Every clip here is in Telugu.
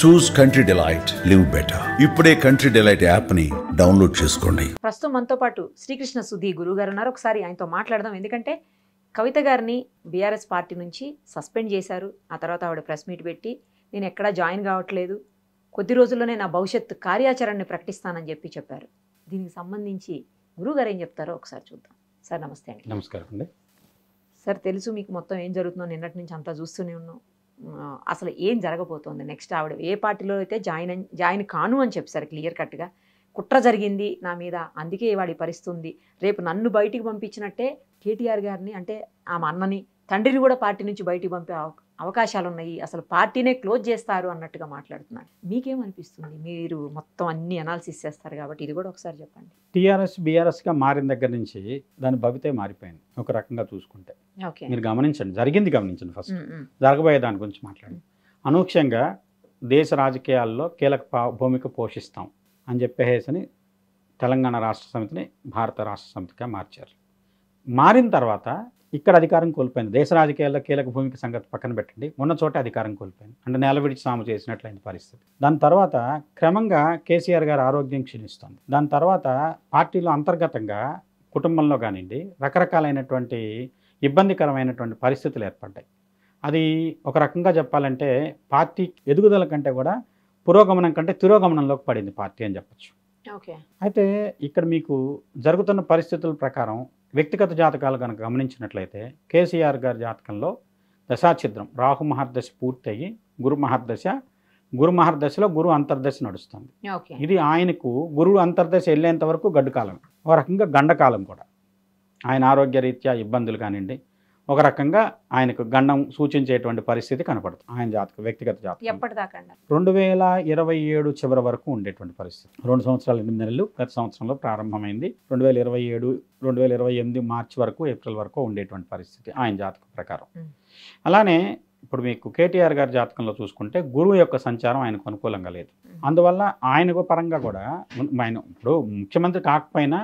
చూస్ కంట్రీ డిలైట్, లివ్ బెటర్. ఇప్పుడే కంట్రీ డిలైట్ యాప్ ని డౌన్లోడ్ చేసుకోండి. ప్రస్తుతం మనతో పాటు శ్రీకృష్ణ సుధీ గురువు గారు ఉన్నారు. ఒకసారి ఆయనతో మాట్లాడదాం. ఎందుకంటే కవిత గారిని బీఆర్ఎస్ పార్టీ నుంచి సస్పెండ్ చేశారు. ఆ తర్వాత ఆవిడ ప్రెస్ మీట్ పెట్టి నేను ఎక్కడా జాయిన్ కావట్లేదు, కొద్ది రోజుల్లోనే నా భవిష్యత్ కార్యాచరణని ప్రకటిస్తానని చెప్పారు. దీనికి సంబంధించి గురువుగారు ఏం చెప్తారో ఒకసారి చూద్దాం. సార్ నమస్తే అండి. నమస్కారం అండి. సార్ తెలుసు మీకు మొత్తం ఏం జరుగుతుందో, నిన్నటి నుంచి అంతా చూస్తూనే ఉన్నాం. అసలు ఏం జరగబోతోంది నెక్స్ట్? ఆవిడ ఏ పార్టీలో అయితే జాయిన్ కాను అని చెప్పారు క్లియర్ కట్గా. కుట్ర జరిగింది నా మీద, అందుకే వాడి పరిస్థితుంది. రేపు నన్ను బయటికి పంపించినట్టే కేటీఆర్ గారిని, అంటే ఆమె అన్నని, తండ్రిని కూడా పార్టీ నుంచి బయటికి పంపే అవకాశాలు ఉన్నాయి, అసలు పార్టీనే క్లోజ్ చేస్తారు అన్నట్టుగా మాట్లాడుతున్నారు. మీకేమనిపిస్తుంది? మీరు మొత్తం అన్ని అనాలిసిస్ చేస్తారు కాబట్టి ఇది కూడా ఒకసారి చెప్పండి. టీఆర్ఎస్ బీఆర్ఎస్గా మారిన దగ్గర నుంచి దాని భవితే మారిపోయింది ఒక రకంగా చూసుకుంటే. మీరు గమనించండి, జరిగింది గమనించండి. ఫస్ట్ జరగబోయే దాని గురించి మాట్లాడండి. అనూహ్యంగా దేశ రాజకీయాల్లో కీలక భూమిక పోషిస్తాం అని చెప్పేసి తెలంగాణ రాష్ట్ర సమితిని భారత రాష్ట్ర సమితిగా మార్చారు. మారిన తర్వాత ఇక్కడ అధికారం కోల్పోయింది. దేశ రాజకీయాల్లో కీలక భూమిక సంగతి పక్కన పెట్టండి, ఉన్న చోట అధికారం కోల్పోయింది. అంటే నేల విడిచి సాము చేసినట్లయిన పరిస్థితి. దాని తర్వాత క్రమంగా కేసీఆర్ గారి ఆరోగ్యం క్షీణిస్తుంది. దాని తర్వాత పార్టీలో అంతర్గతంగా కుటుంబంలో కానివ్వండి రకరకాలైనటువంటి ఇబ్బందికరమైనటువంటి పరిస్థితులు ఏర్పడ్డాయి. అది ఒక రకంగా చెప్పాలంటే పార్టీ ఎదుగుదల కంటే కూడా పురోగమనం కంటే తిరోగమనంలోకి పడింది పార్టీ అని చెప్పచ్చు. అయితే ఇక్కడ మీకు జరుగుతున్న పరిస్థితుల ప్రకారం వ్యక్తిగత జాతకాలు కనుక గమనించినట్లయితే కేసీఆర్ గారి జాతకంలో దశాఛిద్రం రాహు మహర్దశ పూర్తయి గురు మహర్దశలో గురు అంతర్దశ నడుస్తుంది. ఇది ఆయనకు గురువు అంతర్దశ వెళ్ళేంత వరకు గడ్డు కాలం, ఒక రకంగా గండకాలం కూడా. ఆయన ఆరోగ్య రీత్యా ఇబ్బందులు కానివ్వండి, ఒక రకంగా ఆయనకు గండం సూచించేటువంటి పరిస్థితి కనపడుతుంది. ఆయన జాతకం వ్యక్తిగత జాతకం 2027 చివరి వరకు ఉండేటువంటి పరిస్థితి. 2 సంవత్సరాలు 8 నెలలు గత సంవత్సరంలో ప్రారంభమైంది. 2027 మార్చి వరకు ఏప్రిల్ వరకు ఉండేటువంటి పరిస్థితి ఆయన జాతకం ప్రకారం. అలానే ఇప్పుడు మీకు కేటీఆర్ గారి జాతకంలో చూసుకుంటే గురువు యొక్క సంచారం ఆయనకు అనుకూలంగా లేదు. అందువల్ల ఆయనకు పరంగా కూడా ఆయన ఇప్పుడు ముఖ్యమంత్రి కాకపోయినా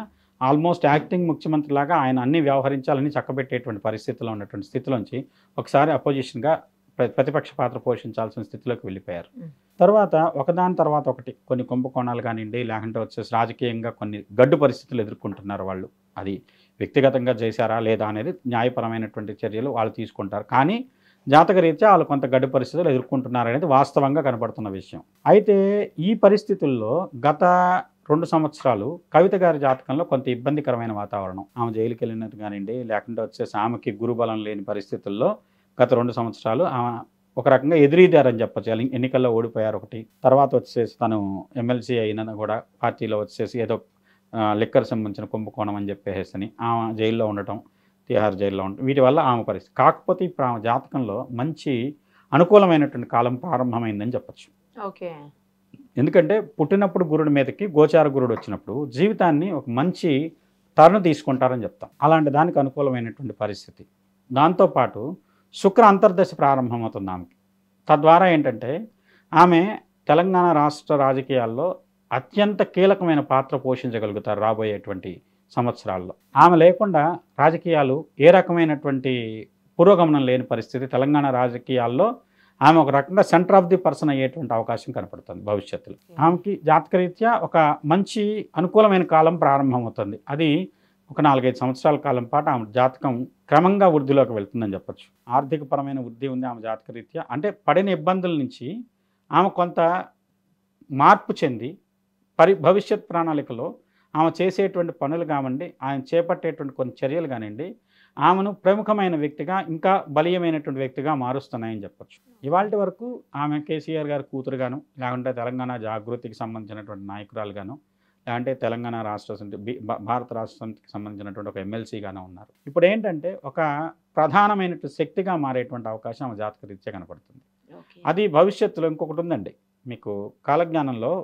ఆల్మోస్ట్ యాక్టింగ్ ముఖ్యమంత్రి లాగా ఆయన అన్ని వ్యవహరించాలని చక్కబెట్టేటువంటి పరిస్థితిలో ఉన్నటువంటి స్థితిలోంచి ఒకసారి అపోజిషన్గా ప్రతిపక్ష పాత్ర పోషించాల్సిన స్థితిలోకి వెళ్ళిపోయారు. తర్వాత ఒకదాని తర్వాత ఒకటి కొన్ని కుంభకోణాలు కానివ్వండి, లేకుంటే వచ్చేసి రాజకీయంగా కొన్ని గడ్డు పరిస్థితులు ఎదుర్కొంటున్నారు వాళ్ళు. అది వ్యక్తిగతంగా చేశారా లేదా అనేది న్యాయపరమైనటువంటి చర్యలు వాళ్ళు తీసుకుంటారు. కానీ జాతకరీత్యా వాళ్ళు కొంత గడ్డు పరిస్థితులు ఎదుర్కొంటున్నారు అనేది వాస్తవంగా కనబడుతున్న విషయం. అయితే ఈ పరిస్థితుల్లో గత 2 సంవత్సరాలు కవిత గారి జాతకంలో కొంత ఇబ్బందికరమైన వాతావరణం. ఆమె జైలుకి వెళ్ళినట్టు కానివ్వండి, లేకుంటే వచ్చేసి ఆమెకి గురుబలం లేని పరిస్థితుల్లో గత 2 సంవత్సరాలు ఆమె ఒక రకంగా ఎదురీదారని చెప్పచ్చు. ఎన్నికల్లో ఓడిపోయారు ఒకటి. తర్వాత వచ్చేసి తను ఎమ్మెల్సీ అయినా కూడా పార్టీలో వచ్చేసి ఏదో లిక్కర్ సంబంధించిన కుంభకోణం అని చెప్పేసి ఆమె జైల్లో ఉండటం, తిహార్ జైల్లో ఉండటం, వీటి వల్ల ఆమె పరిస్థితి. కాకపోతే ఇప్పుడు ఆమె జాతకంలో మంచి అనుకూలమైనటువంటి కాలం ప్రారంభమైందని చెప్పచ్చు. ఎందుకంటే పుట్టినప్పుడు గురుడి మీదకి గోచార గురుడు వచ్చినప్పుడు జీవితాన్ని ఒక మంచి టర్న్ తీసుకుంటారని చెప్తాం. అలాంటి దానికి అనుకూలమైనటువంటి పరిస్థితి. దాంతోపాటు శుక్ర అంతర్దశ ప్రారంభమవుతుంది ఆమెకి. తద్వారా ఏంటంటే ఆమె తెలంగాణ రాష్ట్ర రాజకీయాల్లో అత్యంత కీలకమైన పాత్ర పోషించగలుగుతారు రాబోయేటువంటి సంవత్సరాల్లో. ఆమె లేకుండా రాజకీయాలు ఏ రకమైనటువంటి పురోగమనం లేని పరిస్థితి. తెలంగాణ రాజకీయాల్లో ఆమె ఒక రకంగా సెంటర్ ఆఫ్ ది పర్సన్ అయ్యేటువంటి అవకాశం కనపడుతుంది భవిష్యత్తులో. ఆమెకి జాతకరీత్యా ఒక మంచి అనుకూలమైన కాలం ప్రారంభమవుతుంది. అది ఒక 4-5 సంవత్సరాల కాలం పాటు ఆమె జాతకం క్రమంగా వృద్ధిలోకి వెళ్తుందని చెప్పచ్చు. ఆర్థికపరమైన వృద్ధి ఉంది ఆమె జాతకరీత్యా. అంటే పడిన ఇబ్బందుల నుంచి ఆమె కొంత మార్పు చెంది భవిష్యత్ ప్రణాళికలో ఆమె చేసేటువంటి పనులు కానివ్వండి, ఆయన చేపట్టేటువంటి కొన్ని చర్యలు కానివ్వండి, ఆమెను ప్రముఖమైన వ్యక్తిగా, ఇంకా బలీయమైనటువంటి వ్యక్తిగా మారుస్తున్నాయని చెప్పచ్చు. ఇవాళ వరకు ఆమె కేసీఆర్ గారి కూతురుగాను, లేకుంటే తెలంగాణ జాగృతికి సంబంధించినటువంటి నాయకురాలుగాను, లేదంటే తెలంగాణ రాష్ట్ర సమితి భారత రాష్ట్ర సమితికి సంబంధించినటువంటి ఒక ఎమ్మెల్సీగాను ఉన్నారు. ఇప్పుడు ఏంటంటే ఒక ప్రధానమైనటువంటి శక్తిగా మారేటువంటి అవకాశం ఆమె జాతకరీత్యా కనపడుతుంది. అది భవిష్యత్తులో ఇంకొకటి ఉందండి మీకు కాలజ్ఞానంలో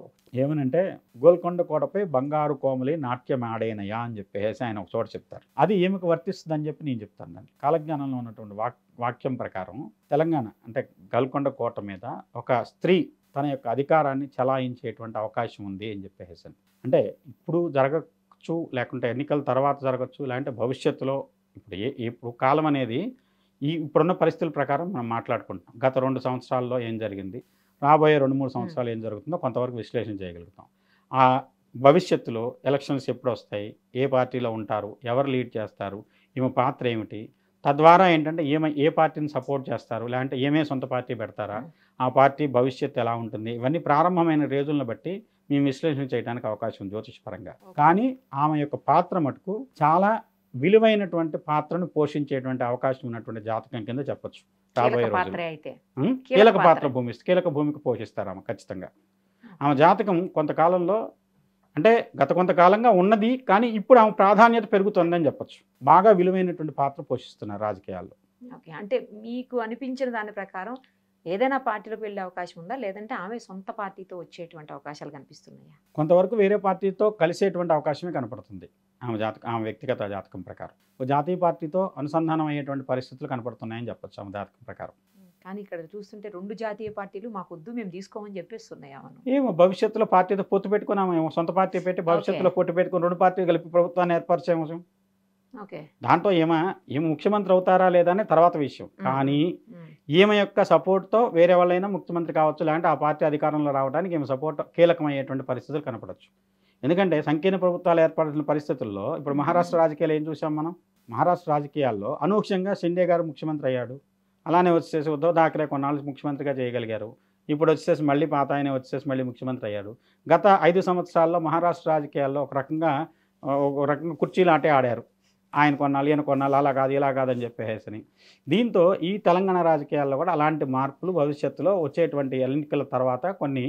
ఏమనంటే గోల్కొండ కోటపై బంగారు కోమలి నాట్యం ఆడేనయా అని చెప్పేసి ఆయన ఒక చోట చెప్తారు. అది ఏమికి వర్తిస్తుంది అని చెప్పి నేను చెప్తాను. దాన్ని కాలజ్ఞానంలో ఉన్నటువంటి వాక్యం ప్రకారం తెలంగాణ అంటే గోల్కొండ కోట మీద ఒక స్త్రీ తన యొక్క అధికారాన్ని చలాయించేటువంటి అవకాశం ఉంది అని చెప్పేసి. అంటే ఇప్పుడు జరగచ్చు, లేకుంటే ఎన్నికల తర్వాత జరగచ్చు, లేదంటే భవిష్యత్తులో ఇప్పుడు కాలం అనేది ఇప్పుడున్న పరిస్థితుల ప్రకారం మనం మాట్లాడుకుంటున్నాం. గత 2 సంవత్సరాల్లో ఏం జరిగింది, రాబోయే 2-3 సంవత్సరాలు ఏం జరుగుతుందో కొంతవరకు విశ్లేషణ చేయగలుగుతాం. ఆ భవిష్యత్తులో ఎలక్షన్స్ ఎప్పుడు వస్తాయి, ఏ పార్టీలో ఉంటారు, ఎవరు లీడ్ చేస్తారు, ఈమె పాత్ర ఏమిటి, తద్వారా ఏంటంటే ఏ పార్టీని సపోర్ట్ చేస్తారు, లేదంటే ఏమే సొంత పార్టీ పెడతారా, ఆ పార్టీ భవిష్యత్తు ఎలా ఉంటుంది, ఇవన్నీ ప్రారంభమైన రోజులను బట్టి మేము విశ్లేషణ చేయడానికి అవకాశం ఉంది జ్యోతిషపరంగా. కానీ ఆమె యొక్క పాత్ర మటుకు చాలా విలువైనటువంటి పాత్రను పోషించేటువంటి అవకాశం ఉన్నటువంటి జాతకం కింద చెప్పొచ్చు. రాబోయే రోజులు కీలక భూమిక పోషిస్తారు ఆమె ఖచ్చితంగా. ఆమె జాతకం కొంతకాలంలో అంటే గత కొంతకాలంగా ఉన్నది, కానీ ఇప్పుడు ఆమె ప్రాధాన్యత పెరుగుతుందని చెప్పొచ్చు. బాగా విలువైనటువంటి పాత్ర పోషిస్తున్నారు రాజకీయాల్లో. ఓకే, అంటే మీకు అనిపించిన దాని ప్రకారం ఏదైనా పార్టీలోకి వెళ్ళే అవకాశం ఉందా, లేదంటే ఆమె సొంత పార్టీతో వచ్చేటువంటి అవకాశాలు కనిపిస్తున్నాయా? కొంతవరకు వేరే పార్టీతో కలిసేటువంటి అవకాశమే కనపడుతుంది ఆమె వ్యక్తిగత జాతకం ప్రకారం. ఒక జాతీయ పార్టీతో అనుసంధానం అయ్యేటువంటి పరిస్థితులు కనపడుతున్నాయని చెప్పొచ్చు ఆమె జాతకం ప్రకారం. కానీ ఇక్కడ చూస్తుంటే 2 జాతీయ పార్టీలు మాకొద్దు, మేము తీసుకోమని చెప్పేస్తున్నాయి. ఏమో భవిష్యత్తులో పార్టీతో పొత్తు పెట్టుకుని ఆమె సొంత పార్టీ పెట్టి భవిష్యత్తులో పొత్తు పెట్టుకుని 2 పార్టీలు కలిపి ప్రభుత్వాన్ని ఏర్పరిచేమో. దాంట్లో ఏమో ముఖ్యమంత్రి అవుతారా లేదా అని తర్వాత విషయం. కానీ ఈమె యొక్క సపోర్ట్తో వేరే వాళ్ళైనా ముఖ్యమంత్రి కావచ్చు, లేదంటే ఆ పార్టీ అధికారంలో రావడానికి ఈమె సపోర్ట్ కీలకమయ్యేటువంటి పరిస్థితులు కనపడవచ్చు. ఎందుకంటే సంకీర్ణ ప్రభుత్వాలు ఏర్పడిన పరిస్థితుల్లో ఇప్పుడు మహారాష్ట్ర రాజకీయాలు ఏం చూసాం మనం. మహారాష్ట్ర రాజకీయాల్లో అనూహ్యంగా షిండే గారు ముఖ్యమంత్రి అయ్యాడు. అలానే వచ్చేసి ఉద్ధవ్ ఠాక్రే కొన్నాళ్ళు ముఖ్యమంత్రిగా చేయగలిగారు. ఇప్పుడు వచ్చేసి మళ్ళీ పాత ఆయన వచ్చేసి మళ్ళీ ముఖ్యమంత్రి అయ్యాడు. గత 5 సంవత్సరాల్లో మహారాష్ట్ర రాజకీయాల్లో ఒక రకంగా కుర్చీలు ఆటే ఆడారు. ఆయన కొన్నాళ్ళు ఈయన కొన్నాళ్ళు, అలా కాదు ఇలా కాదని చెప్పేసి. దీంతో ఈ తెలంగాణ రాజకీయాల్లో కూడా అలాంటి మార్పులు భవిష్యత్తులో వచ్చేటువంటి ఎన్నికల తర్వాత కొన్ని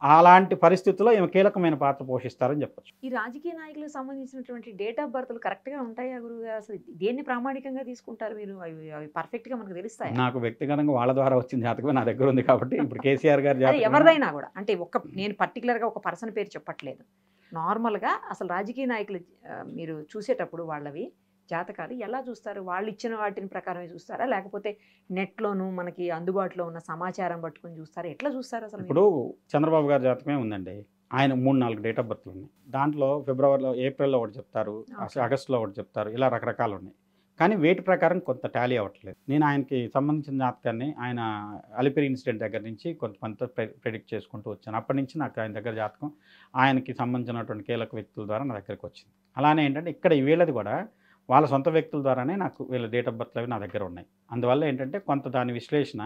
అలాంటి పరిస్థితుల్లో ఏమో కీలకమైన పాత్ర పోషిస్తారని చెప్పచ్చు. ఈ రాజకీయ నాయకులకు సంబంధించినటువంటి డేట్ ఆఫ్ బర్త్లు కరెక్ట్గా ఉంటాయా గురువుగారు? అసలు దేన్ని ప్రామాణికంగా తీసుకుంటారు మీరు? అవి పర్ఫెక్ట్గా మనకు తెలుస్తాయి? నాకు వ్యక్తిగతంగా వాళ్ళ ద్వారా వచ్చిన జాతకం నా దగ్గర ఉంది కాబట్టి ఇప్పుడు కేసీఆర్ గారి జాతకం ఎవరిదైనా కూడా, అంటే నేను పర్టికులర్గా ఒక పర్సన్ పేరు చెప్పట్లేదు, నార్మల్గా అసలు రాజకీయ నాయకులు మీరు చూసేటప్పుడు వాళ్ళవి జాతకాలు ఎలా చూస్తారు? వాళ్ళు ఇచ్చిన వాటిని ప్రకారమే చూస్తారా, లేకపోతే నెట్లోనూ మనకి అందుబాటులో ఉన్న సమాచారం పట్టుకుని చూస్తారా? ఎట్లా చూస్తారు అసలు? ఇప్పుడు చంద్రబాబు గారి జాతకమే ఉందండి. ఆయన 3-4 డేట్ ఆఫ్ బర్త్లు ఉన్నాయి. దాంట్లో ఫిబ్రవరిలో, ఏప్రిల్లో ఒకటి చెప్తారు, ఆగస్టులో ఒకటి చెప్తారు, ఇలా రకరకాలు ఉన్నాయి. కానీ వేటి ప్రకారం కొంత టాలీ అవ్వట్లేదు. నేను ఆయనకి సంబంధించిన జాతకాన్ని ఆయన అలిపిరి ఇన్సిడెంట్ దగ్గర నుంచి కొంత ప్రెడిక్ట్ చేసుకుంటూ వచ్చాను. అప్పటి నుంచి నాకు ఆయన దగ్గర జాతకం ఆయనకి సంబంధించినటువంటి కీలక వ్యక్తుల ద్వారా నా దగ్గరికి వచ్చింది. అలానే ఏంటంటే ఇక్కడ వీళ్ళది కూడా వాళ్ళ సొంత వ్యక్తుల ద్వారానే నాకు వీళ్ళ డేట్ ఆఫ్ బర్త్లు అవి నా దగ్గర ఉన్నాయి. అందువల్ల ఏంటంటే కొంత దాని విశ్లేషణ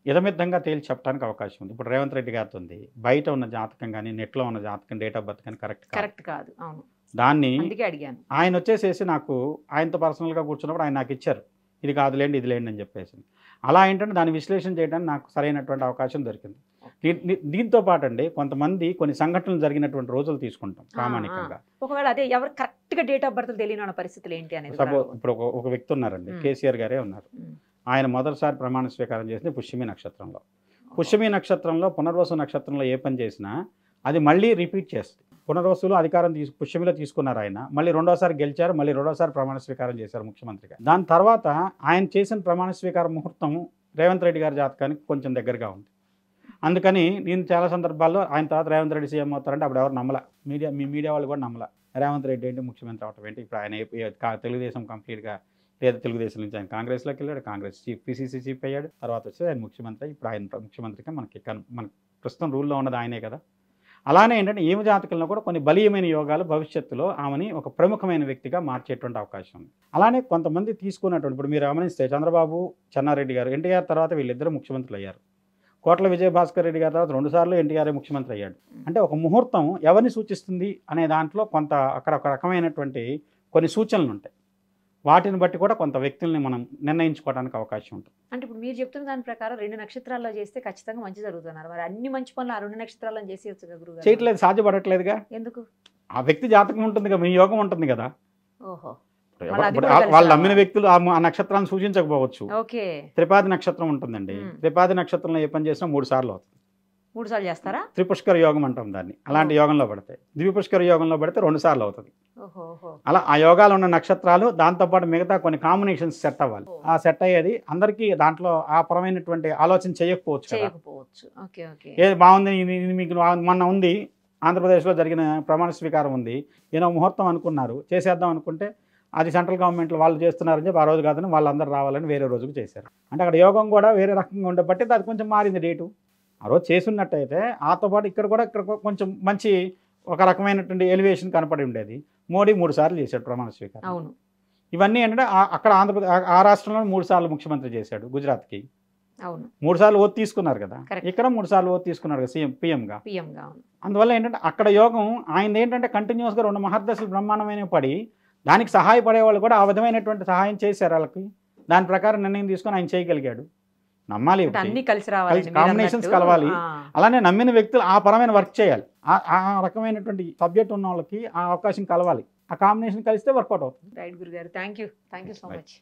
ఇదమిద్దంగా తేల్చి చెప్పడానికి అవకాశం ఉంది. ఇప్పుడు రేవంత్ రెడ్డి గారితో ఉంది, బయట ఉన్న జాతకం కానీ నెట్లో ఉన్న జాతకం డేట్ ఆఫ్ బర్త్ కానీ కరెక్ట్ కాదు. అవును, దాన్ని అడిగాను. ఆయన వచ్చేసేసి నాకు ఆయనతో పర్సనల్గా కూర్చున్నప్పుడు ఆయన నాకు ఇచ్చారు, ఇది కాదులేండి ఇది లేండి అని చెప్పేసి. అలా ఏంటంటే దాన్ని విశ్లేషణ చేయడానికి నాకు సరైనటువంటి అవకాశం దొరికింది. దీంతో పాటు అండి కొంతమంది కొన్ని సంఘటనలు జరిగినటువంటి రోజులు తీసుకుంటాం ప్రామాణికంగా. ఒకవేళ అదే ఎవరు కరెక్ట్గా డేట్ ఆఫ్ బర్త్ తెలియని పరిస్థితులు ఏంటి అనేది. ఇప్పుడు ఒక వ్యక్తి ఉన్నారండి, కేసీఆర్ గారే ఉన్నారు. ఆయన మొదటిసారి ప్రమాణ స్వీకారం చేసింది పుష్యమి నక్షత్రంలో. పుష్యమి నక్షత్రంలో పునర్వసు నక్షత్రంలో ఏ పని చేసినా అది మళ్ళీ రిపీట్ చేస్తుంది. పునర్వసులో అధికారం పుష్యమిలో తీసుకున్నారు ఆయన, మళ్ళీ 2వసారి గెలిచారు, మళ్ళీ 2వసారి ప్రమాణ స్వీకారం చేశారు ముఖ్యమంత్రిగా. దాని తర్వాత ఆయన చేసిన ప్రమాణ స్వీకార ముహూర్తం రేవంత్ రెడ్డి గారి జాతకానికి కొంచెం దగ్గరగా ఉంది. అందుకని నేను చాలా సందర్భాల్లో ఆయన తర్వాత రేవంత్ రెడ్డి సీఎం అవుతారంటే అప్పుడు ఎవరు నమ్మల, మీడియా వాళ్ళు కూడా నమ్మల. రేవంత్ రెడ్డి ఏంటి ముఖ్యమంత్రి అవటం ఏంటి, ఇప్పుడు ఆయన తెలుగుదేశం కంప్లీట్గా లేదా తెలుగుదేశం నుంచి ఆయన కాంగ్రెస్లోకి వెళ్ళాడు, కాంగ్రెస్ పిసిసి చీఫ్ అయ్యాడు, తర్వాత వచ్చి ఆయన ముఖ్యమంత్రి. ఇప్పుడు ఆయన ముఖ్యమంత్రిగా మన ప్రస్తుతం రూల్లో ఉన్నది ఆయనే కదా. అలానే ఏంటంటే ఈమె జాతకంలో కూడా కొన్ని బలీయమైన యోగాలు భవిష్యత్తులో ఆమెని ఒక ప్రముఖమైన వ్యక్తిగా మార్చేటువంటి అవకాశం ఉంది. అలానే కొంతమంది తీసుకున్నటువంటి ఇప్పుడు మీరు గమనిస్తే చంద్రబాబు, చెన్నారెడ్డి గారు, ఎన్టీఆర్ తర్వాత వీళ్ళిద్దరూ ముఖ్యమంత్రులు అయ్యారు. కోట్ల విజయభాస్కర్ రెడ్డి గారి తర్వాత 2 సార్లు ఎన్టీఆర్ ముఖ్యమంత్రి అయ్యాడు. అంటే ఒక ముహూర్తం ఎవరిని సూచిస్తుంది అనే దాంట్లో కొంత అక్కడ ఒక రకమైనటువంటి కొన్ని సూచనలు ఉంటాయి. వాటిని బట్టి కూడా కొంత వ్యక్తుల్ని మనం నిర్ణయించుకోవడానికి అవకాశం ఉంటుంది. అంటే ఇప్పుడు మీరు చెప్తున్న దాని ప్రకారం 2 నక్షత్రాల్లో చేస్తే ఖచ్చితంగా మంచి జరుగుతున్నారు. మరి అన్ని మంచి పనులు ఆ 2 నక్షత్రాలను చేసేయచ్చు కదా గురుగారు? చేయట్లేదు, సాధ్యపడట్లేదుగా. ఎందుకు? ఆ వ్యక్తి జాతకం ఉంటుంది కదా, మీ యోగం ఉంటుంది కదా. ఓహో, వాళ్ళు నమ్మిన వ్యక్తులు ఆ నక్షత్రాన్ని సూచించకపోవచ్చు. ఓకే, త్రిపాది నక్షత్రం ఉంటుందండి. త్రిపాది నక్షత్రంలో ఏ పని చేసినా 3 సార్లు అవుతుంది. 3 సార్లు చేస్తారా? త్రిపుష్కర యోగం అంటాం దాన్ని. అలాంటి యోగంలో పడితే, ద్విపుష్కర యోగంలో పడితే 2 సార్లు అవుతుంది. అలా ఆ యోగాలు ఉన్న నక్షత్రాలు దాంతోపాటు మిగతా కొన్ని కాంబినేషన్స్ సెట్ అవ్వాలి. ఆ సెట్ అయ్యేది అందరికీ దాంట్లో ఆ పరమైనటువంటి ఆలోచన చేయకపోవచ్చు. ఏది బాగుంది, మీకు మొన్న ఉంది ఆంధ్రప్రదేశ్లో జరిగిన ప్రమాణ స్వీకారం ఉంది, ఏదో ముహూర్తం అనుకున్నారు చేసేద్దాం అనుకుంటే అది సెంట్రల్ గవర్నమెంట్లో వాళ్ళు చేస్తున్నారని చెప్పి ఆ రోజు కాదని వాళ్ళందరూ రావాలని వేరే రోజుకు చేశారు. అంటే అక్కడ యోగం కూడా వేరే రకంగా ఉండే బట్టి అది కొంచెం మారింది డేటు. ఆ రోజు చేసున్నట్టయితే ఆతో పాటు ఇక్కడ కొంచెం మంచి ఒక రకమైనటువంటి ఎలివేషన్ కనపడి ఉండేది. మోడీ 3 సార్లు చేశాడు ప్రమాణ స్వీకారం. అవును. ఇవన్నీ ఏంటంటే అక్కడ ఆంధ్రప్రదేశ్ ఆ రాష్ట్రంలో 3 సార్లు ముఖ్యమంత్రి చేశాడు. గుజరాత్కి అవును 3 సార్లు ఓటు తీసుకున్నారు కదా, Correct. ఇక్కడ 3 సార్లు ఓటు తీసుకున్నారు కదా పిఎంగా. అవును. అందువల్ల ఏంటంటే అక్కడ యోగం ఆయన ఏంటంటే కంటిన్యూస్గా 2 మహర్దశలు బ్రహ్మాండమైన పడి దానికి సహాయపడే వాళ్ళు కూడా ఆ విధమైనటువంటి సహాయం చేశారు వాళ్ళకి. దాని ప్రకారం నిర్ణయం తీసుకొని ఆయన చేయగలిగాడు. నమ్మాలి, అంటే అన్ని కలిసి రావాలి, కాంబినేషన్స్ కలవాలి. అలానే నమ్మిన వ్యక్తులు ఆ పరమైన వర్క్ చేయాలి. ఆ రకమైనటువంటి సబ్జెక్ట్ ఉన్న వాళ్ళకి ఆ అవకాశం కలవాలి. ఆ కాంబినేషన్ కలిస్తే వర్కౌట్ అవుతుంది. రైట్ గురుగారు, థ్యాంక్ యూ సో మచ్.